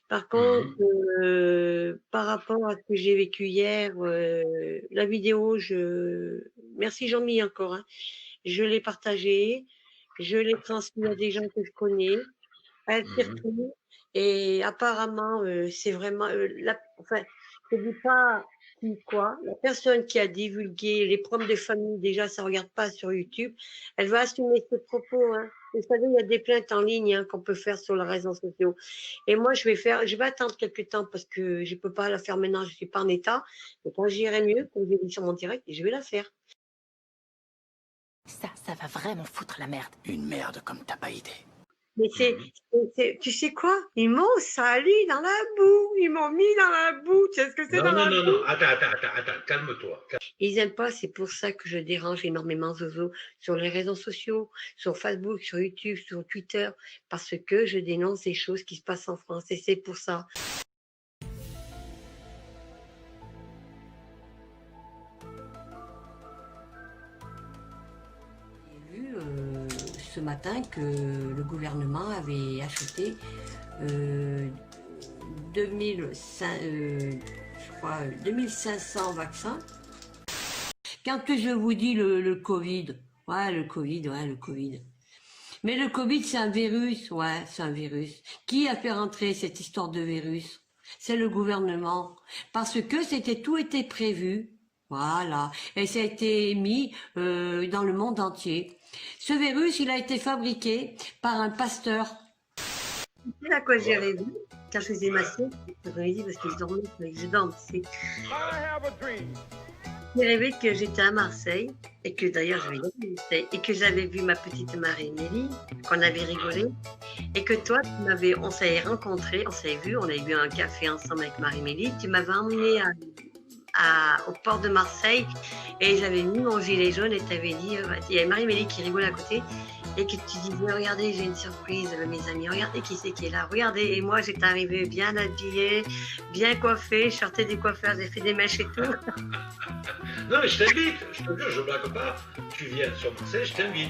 Par contre, Mmh. par rapport à ce que j'ai vécu hier, la vidéo, merci Jean-Mi encore, hein. Je l'ai partagée, je l'ai transmis à des gens que je connais, elle Mmh. circule et apparemment, c'est vraiment, enfin, je dis pas qui quoi, la personne qui a divulgué les problèmes de famille, déjà ça regarde pas sur YouTube, elle va assumer ses propos, hein. Vous savez, il y a des plaintes en ligne, hein, qu'on peut faire sur les réseaux sociaux et moi je vais attendre quelque temps parce que je peux pas la faire maintenant, je suis pas en état, mais quand j'irai mieux, comme j'ai dit sur mon direct, je vais la faire. Ça va vraiment foutre la merde. Une merde comme tu pas idée. Mais Mmh. tu sais quoi? Ils m'ont sali dans la boue, ils m'ont mis dans la boue, tu sais ce que c'est Non, dans non, la non, boue? non, attends, calme-toi. Ils aiment pas, c'est pour ça que je dérange énormément Zozo sur les réseaux sociaux, sur Facebook, sur YouTube, sur Twitter, parce que je dénonce des choses qui se passent en France et c'est pour ça. J'ai vu ce matin que le gouvernement avait acheté 2500, je crois, 2500 vaccins. Quand je vous dis le Covid, ouais, le Covid, ouais, le Covid. Mais le Covid, c'est un virus, ouais, c'est un virus. Qui a fait rentrer cette histoire de virus? C'est le gouvernement. Parce que tout était prévu. Voilà. Et ça a été mis dans le monde entier. Ce virus, il a été fabriqué par un pasteur. C'est à quoi j'ai Voilà. rêvé quand je faisais ma sieste l'après-midi parce que je dormais, mais je dors, tu sais. J'ai rêvé que j'étais à Marseille et que d'ailleurs j'avais gagné à Marseille et que j'avais vu ma petite Marie-Mélie, qu'on avait rigolé et que toi, on s'avait rencontrés, on s'avait vu, on avait bu un café ensemble avec Marie-Mélie. Tu m'avais emmené au port de Marseille et j'avais mis mon gilet jaune et tu avais dit, il y avait Marie-Mélie qui rigolait à côté et que tu disais, regardez, j'ai une surprise, mes amis, regardez qui c'est qui est là, regardez. Et moi, j'étais arrivée bien habillée, bien coiffée, je sortais des coiffeurs, j'ai fait des mèches et tout. Non, mais je t'invite, je te jure, je blague pas. Tu viens sur Marseille, je t'invite.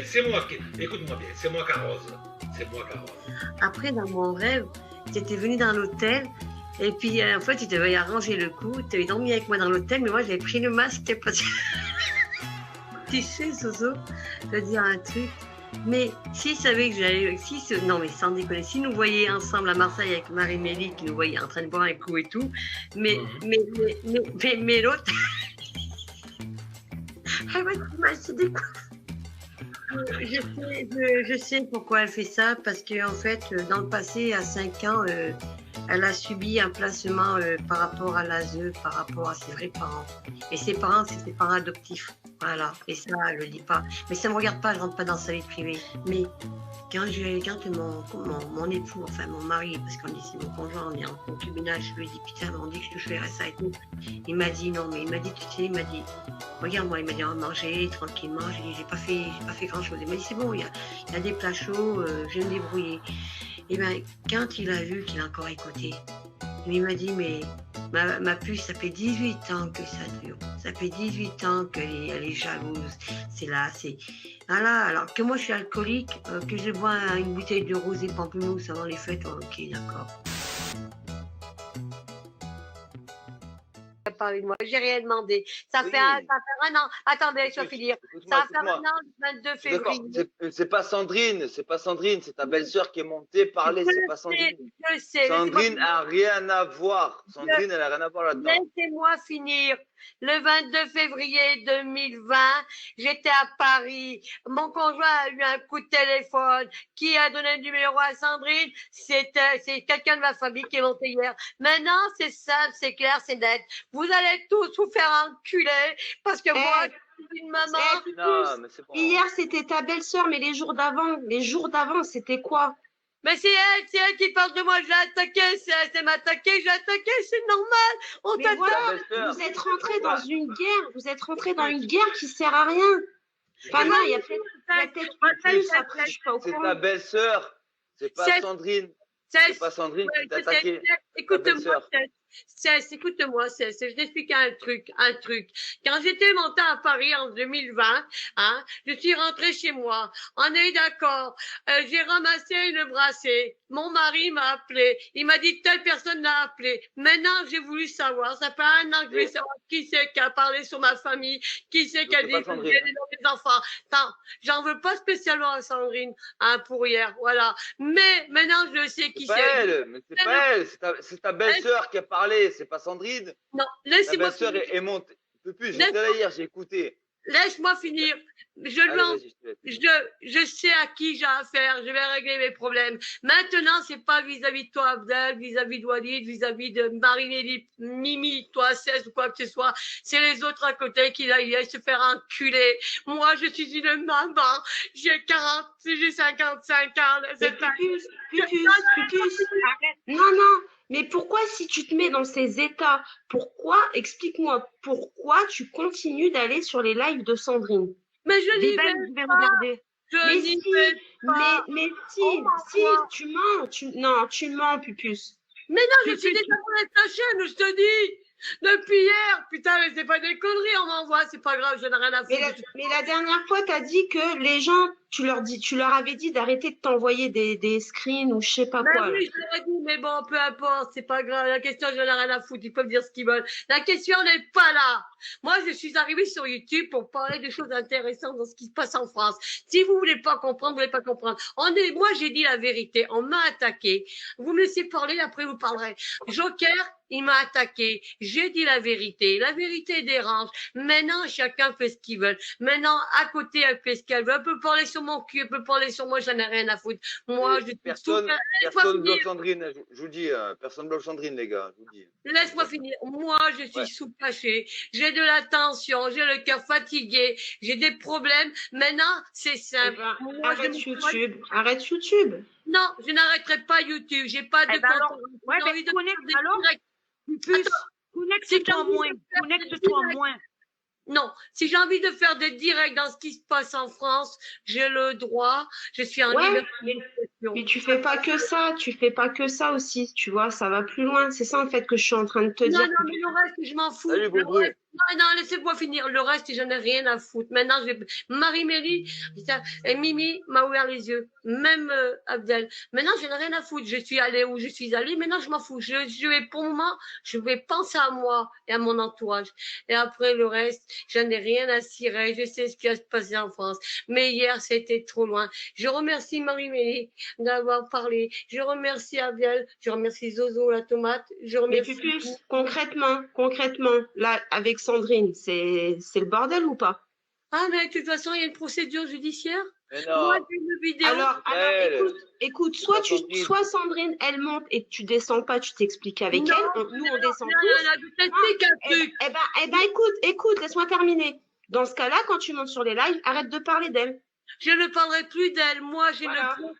C'est moi qui. Écoute-moi bien, c'est moi qui arrose. C'est moi qui arrose. Après, dans mon rêve, tu étais venu dans l'hôtel et puis en fait, tu devais arranger le coup, tu avais dormi avec moi dans l'hôtel, mais moi, j'avais pris le masque parce que tu sais, Zozo, je veux dire un truc. Mais s'ils savaient que j'allais. Non, mais sans déconner, s'ils nous voyaient ensemble à Marseille avec Marie-Mélie, qui nous voyait en train de boire un coup et tout, mais, Mhm. mais l'autre. Ah ouais, c'est des coups. Je sais pourquoi elle fait ça, parce qu'en fait, dans le passé, à 5 ans, elle a subi un placement par rapport à l'ASE, par rapport à ses vrais parents. Et ses parents, c'est ses parents adoptifs. Voilà. Et ça, elle le dit pas. Mais ça me regarde pas, je rentre pas dans sa vie privée. Mais quand mon époux, enfin mon mari, parce qu'on dit c'est mon conjoint, on est en concubinage, je lui dis putain, on dit que je touche le RSA et tout. Il m'a dit non, mais il m'a dit, tu sais, il m'a dit, regarde moi, il m'a dit on va manger tranquillement. J'ai dit j'ai pas fait grand chose. Il m'a dit c'est bon, il y a des plats chauds, je vais me débrouiller. Et bien, quand il a vu qu'il a encore écouté, il m'a dit mais ma puce, ça fait 18 ans que ça dure. Ça fait 18 ans elle est jalouse. C'est là, c'est. Voilà, alors que moi je suis alcoolique, que je bois une bouteille de rosé pamplemousse avant les fêtes, ok, d'accord. Parler de moi, j'ai rien demandé. Oui, Ça fait un an. Attendez, je vais écoute, finir. Ça écoute-moi, va faire écoute-moi. un an, le 22 Je suis d'accord. février. C'est pas Sandrine, c'est pas Sandrine, c'est ta belle-sœur qui est montée parler, c'est pas Sandrine. Je sais, laissez-moi Sandrine finir. a rien à voir. Sandrine, elle a rien à voir là-dedans. Laissez-moi finir. Le 22 février 2020, j'étais à Paris. Mon conjoint a eu un coup de téléphone. Qui a donné le numéro à Sandrine? C'est quelqu'un de ma famille qui est monté hier. Maintenant, c'est simple, c'est clair, c'est net. Vous allez tous vous faire enculer parce que moi, je suis une maman. Non, mais c'est bon. Hier, c'était ta belle-sœur, mais les jours d'avant, c'était quoi? Mais c'est elle qui parle de moi. Je l'ai attaqué, c'est m'attaquer, je l'ai attaqué, c'est normal. On Mais t'attaque. voilà, Ta belle-sœur. vous êtes rentrés dans Bah, une guerre, vous êtes rentrés dans une guerre qui sert à rien. Enfin non, il y a peut-être eu plus, après je suis pas au c'est courant. ta belle-sœur. C'est pas Sandrine. C'est pas Sandrine qui t'a attaqué. Écoute-moi, écoute-moi, je t'explique un truc. Quand j'étais montée à Paris en 2020, hein, je suis rentrée chez moi. On est d'accord. J'ai ramassé une brassée. Mon mari m'a appelé. Il m'a dit que telle personne l'a appelé. Maintenant, j'ai voulu savoir. Ça fait 1 an que je veux savoir qui c'est qui a parlé sur ma famille, qui c'est qui a dit que j'ai des enfants. Attends, j'en veux pas spécialement à Sandrine, hein, pour hier, voilà. Mais maintenant, je sais qui c'est. Mais c'est pas elle, c'est ta belle-sœur qui a parlé, c'est pas Sandrine. Non, Ta laissez-moi belle-sœur est montée. Plus, j'étais là hier, j'ai écouté. Laisse-moi finir. Je sais à qui j'ai affaire. Je vais régler mes problèmes. Maintenant, c'est pas vis-à-vis de toi, Abdel, vis-à-vis de Walid, vis-à-vis de Marie-Nélie, Mimi, toi, 16 ou quoi que ce soit. C'est les autres à côté qui aillent se faire enculer. Moi, je suis une maman. J'ai 55 ans. Pupus, arrête. Non. Mais pourquoi, si tu te mets dans ces états, explique-moi, pourquoi tu continues d'aller sur les lives de Sandrine? Mais je vais regarder. Mais si, tu mens, tu mens, Pupus. Mais non, je suis déjà dans ta chaîne, je te dis. Depuis hier, putain, mais c'est pas des conneries, on m'envoie, c'est pas grave, je n'ai rien à foutre. Mais la dernière fois, t'as dit que les gens, tu leur avais dit d'arrêter de t'envoyer des screens ou je sais pas quoi. Oui, je leur ai dit, mais bon, peu importe, c'est pas grave. La question, je n'ai rien à foutre, ils peuvent dire ce qu'ils veulent. La question n'est pas là. Moi, je suis arrivée sur YouTube pour parler de choses intéressantes dans ce qui se passe en France. Si vous voulez pas comprendre, vous voulez pas comprendre. Moi, j'ai dit la vérité. On m'a attaqué. Vous me laissez parler, après vous parlerez. Joker, il m'a attaqué. J'ai dit la vérité. La vérité dérange. Maintenant, chacun fait ce qu'il veut. Maintenant, à côté, elle fait ce qu'elle veut. Elle peut parler sur mon cul, elle peut parler sur moi, j'en ai rien à foutre. Moi, personne bloque Sandrine, je vous dis, personne bloque Sandrine, les gars, je vous dis. Laisse-moi finir. Moi, je suis sous cachet. J'ai de la tension, j'ai le cœur fatigué, j'ai des problèmes. Maintenant, c'est simple. Arrête YouTube. Non, je n'arrêterai pas YouTube. J'ai pas de Connecte-toi moins. Non, si j'ai envie de faire des directs dans ce qui se passe en France, j'ai le droit. Je suis en liberté. Mais tu fais pas que ça aussi, tu vois, ça va plus loin. C'est ça en fait que je suis en train de te dire. Non, mais le reste, je m'en fous. Non, laissez-moi finir. Le reste, j'en ai rien à foutre. Maintenant, Marie-Mélie et Mimi m'a ouvert les yeux. Même Abdel. Maintenant, j'en ai rien à foutre. Je suis allée où je suis allée. Maintenant, je m'en fous. Pour le moment, je vais penser à moi et à mon entourage. Et après, le reste, j'en ai rien à cirer. Je sais ce qui va se passer en France. Mais hier, c'était trop loin. Je remercie Marie-Mélie d'avoir parlé. Je remercie Abdel. Je remercie Zozo, la tomate. Je remercie. Mais Pupus, concrètement, là, avec Sandrine, c'est le bordel ou pas? Ah, mais de toute façon, il y a une procédure judiciaire. Mais non. Moi, j'ai une vidéo. Alors écoute, soit Sandrine, elle monte et tu descends pas, tu t'expliques avec elle. Nous, on descend tous. Eh ben, écoute, laisse-moi terminer. Dans ce cas-là, quand tu montes sur les lives, arrête de parler d'elle. Je ne parlerai plus d'elle. Moi, j'ai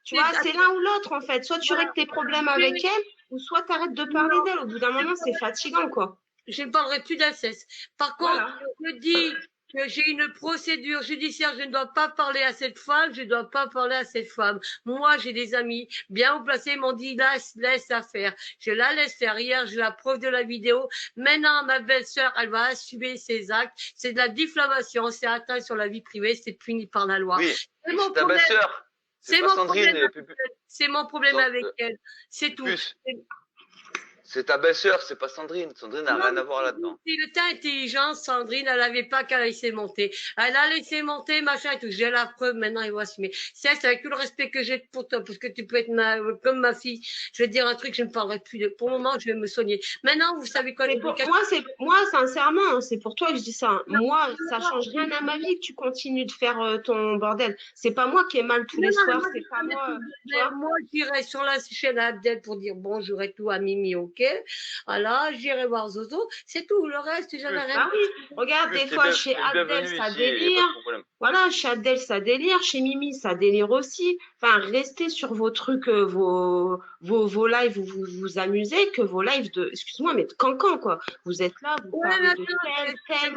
Tu vois, c'est l'un ou l'autre, en fait. Soit tu règles tes problèmes avec elle, ou soit tu arrêtes de parler d'elle. Au bout d'un moment, c'est fatigant, quoi. Je ne parlerai plus d'inceste. Par contre, je dis que j'ai une procédure judiciaire, je ne dois pas parler à cette femme, je ne dois pas parler à cette femme. Moi, j'ai des amis bien haut placés, ils m'ont dit, laisse la faire. Je la laisse faire. Hier, j'ai la preuve de la vidéo. Maintenant, ma belle-sœur, elle va assumer ses actes. C'est de la diffamation, c'est atteint sur la vie privée, c'est puni par la loi. Oui, c'est mon ta belle-sœur. C'est mon problème avec elle. C'est tout. C'est ta belle-sœur, c'est pas Sandrine. Sandrine n'a rien à voir là-dedans. Si le temps intelligent, Sandrine, elle n'avait pas qu'à laisser monter. Elle a laissé monter, machin et tout. J'ai la preuve, maintenant, il va assumer. C'est avec tout le respect que j'ai pour toi, parce que tu peux être comme ma fille. Je vais te dire un truc, je ne parlerai plus de. Pour le moment, je vais me soigner. Maintenant, vous savez quoi, moi, sincèrement, c'est pour toi que je dis ça. Moi, ça change rien à ma vie que tu continues de faire ton bordel. C'est pas moi qui ai mal tous les soirs, c'est pas moi. Moi, j'irai sur la chaîne à Abdel pour dire bonjour et tout à Mimi, ok? Voilà, j'irai voir Zozo, c'est tout. Le reste, j'en ai rien. Ah oui, regarde, des fois, chez Abdel, ça délire. Voilà, chez Abdel, ça délire. Chez Mimi, ça délire aussi. enfin, restez sur vos trucs, vos lives où vous vous amusez, que vos lives de, excuse-moi, mais de cancan, quoi. Vous êtes là, vous parlez de tel,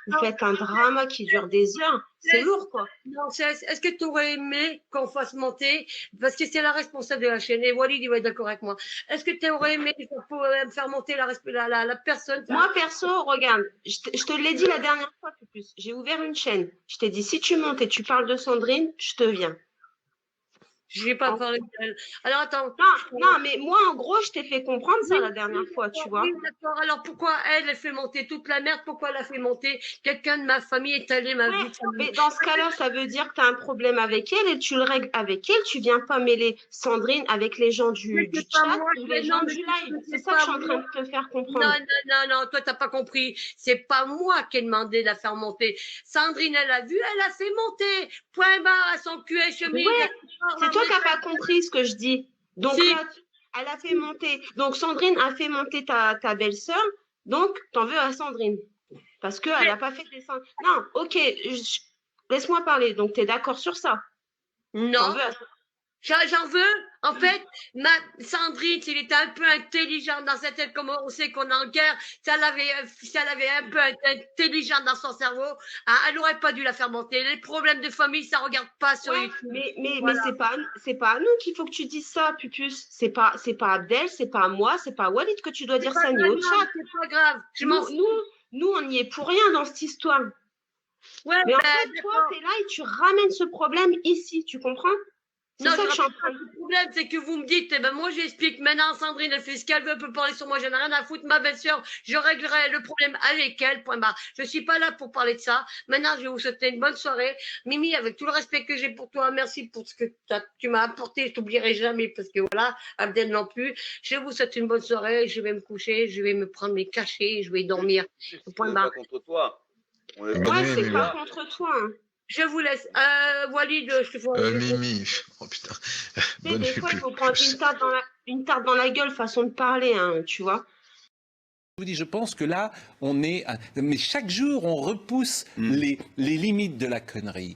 vous faites un drama qui dure des heures. C'est lourd, quoi. Non, est-ce que tu aurais aimé qu'on fasse monter, parce que c'est la responsable de la chaîne, et Walid, il va être d'accord avec moi. Est-ce que tu aurais aimé faire monter la personne? Moi, perso, regarde, je te l'ai dit la dernière fois, plus. J'ai ouvert une chaîne. Je t'ai dit, si tu montes et tu parles de Sandrine, je te viens. Je n'ai pas parlé d'elle. Alors attends. Non, mais moi, en gros, je t'ai fait comprendre ça la dernière fois, tu vois. Oui, d'accord. Alors pourquoi elle fait monter toute la merde? Pourquoi elle a fait monter? Quelqu'un de ma famille est allé ma vie. Mais dans ce cas-là, ça veut dire que tu as un problème avec elle et tu le règles avec elle. Tu viens pas mêler Sandrine avec les gens du chat ou les gens du live. C'est ça que je suis en train de te faire comprendre. Non, toi, tu n'as pas compris. C'est pas moi qui ai demandé de la faire monter. Sandrine, elle a vu, elle a fait monter. Point barre à son cul et chemise. Ouais, c'est toi qui n'as pas compris ce que je dis. Donc si. là, elle a fait monter. Donc Sandrine a fait monter ta belle-sœur. Donc, t'en veux à Sandrine. Parce qu'elle n'a pas fait descendre. Non, ok, laisse-moi parler. Donc, tu es d'accord sur ça? Non. J'en veux. En fait, Sandrine, s'il était un peu intelligent dans cette tête, comme on sait qu'on est en guerre, si elle avait un peu intelligent dans son cerveau, hein, elle n'aurait pas dû la faire monter. Les problèmes de famille, ça ne regarde pas sur YouTube. Mais c'est pas à nous qu'il faut que tu dises ça, Pupus. C'est pas Abdel, c'est pas à moi, c'est pas à Walid que tu dois dire ça, ni au chat. C'est pas grave. Nous, on n'y est pour rien dans cette histoire. Ouais, mais en fait, toi, tu es là et tu ramènes ce problème ici, tu comprends? Non, le problème, c'est que vous me dites, eh ben, moi, j'explique, maintenant, Sandrine, elle fait ce qu'elle veut, elle peut parler sur moi, j'en ai rien à foutre, ma belle-sœur, je réglerai le problème avec elle, point barre. Je suis pas là pour parler de ça. Maintenant, je vais vous souhaiter une bonne soirée. Mimi, avec tout le respect que j'ai pour toi, merci pour ce que tu m'as apporté, je t'oublierai jamais, parce que voilà, Abdel non plus. Je vous souhaite une bonne soirée, je vais me coucher, je vais me prendre mes cachets, je vais dormir. Point barre. C'est pas contre toi. Ouais, c'est pas contre toi, hein. Je vous laisse. Walid, je te vois. Mimi, oh putain. Des fois, il faut prendre une tarte dans la gueule, façon de parler, hein, tu vois. Je vous dis, je pense que là, on est. Mais chaque jour, on repousse les limites de la connerie.